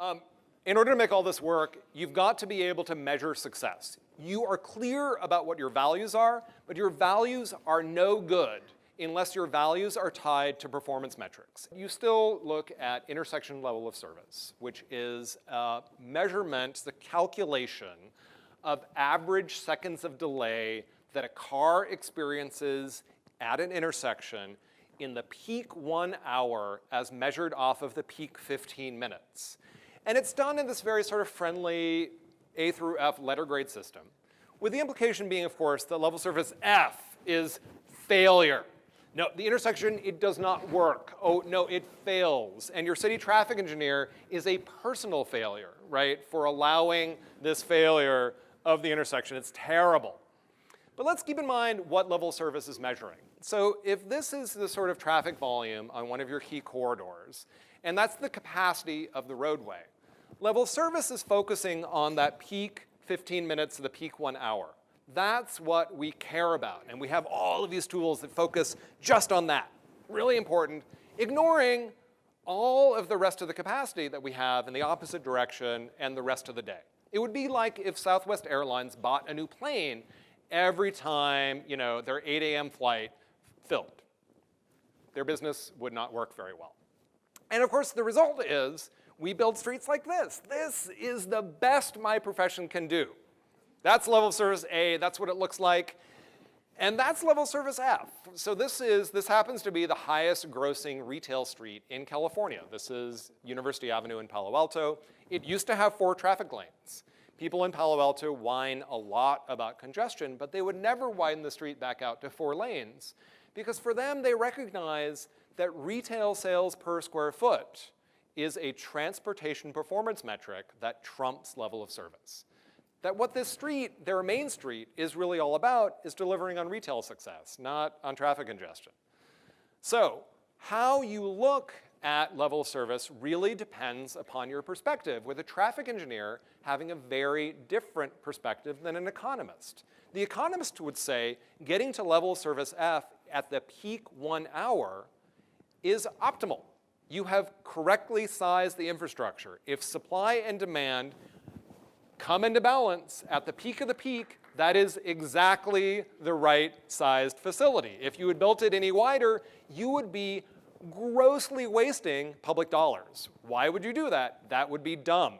In order to make all this work, you've got to be able to measure success. You are clear about what your values are, but your values are no good unless your values are tied to performance metrics. You still look at intersection level of service, which is a measurement, the calculation of average seconds of delay that a car experiences at an intersection in the peak 1 hour as measured off of the peak 15 minutes. And it's done in this very sort of friendly A through F letter grade system, with the implication being, of course, that level service F is failure. No, the intersection, it does not work. Oh, no, it fails. And your city traffic engineer is a personal failure, right, for allowing this failure of the intersection. It's terrible. But let's keep in mind what level service is measuring. So if this is the sort of traffic volume on one of your key corridors, and that's the capacity of the roadway, level service is focusing on that peak 15 minutes to the peak 1 hour. That's what we care about. And we have all of these tools that focus just on that. Really important, ignoring all of the rest of the capacity that we have in the opposite direction and the rest of the day. It would be like if Southwest Airlines bought a new plane every time, their 8 a.m. flight filled. Their business would not work very well. And of course, the result is we build streets like this. This is the best my profession can do. That's level service A, that's what it looks like. And that's level service F. So this happens to be the highest grossing retail street in California. This is University Avenue in Palo Alto. It used to have 4 traffic lanes. People in Palo Alto whine a lot about congestion, but they would never widen the street back out to 4 lanes, because for them, they recognize that retail sales per square foot is a transportation performance metric that trumps level of service. That what this street, their main street, is really all about is delivering on retail success, not on traffic congestion. So how you look at level of service really depends upon your perspective, with a traffic engineer having a very different perspective than an economist. The economist would say getting to level of service F at the peak 1 hour is optimal. You have correctly sized the infrastructure. If supply and demand come into balance at the peak of the peak, that is exactly the right sized facility. If you had built it any wider, you would be grossly wasting public dollars. Why would you do that? That would be dumb.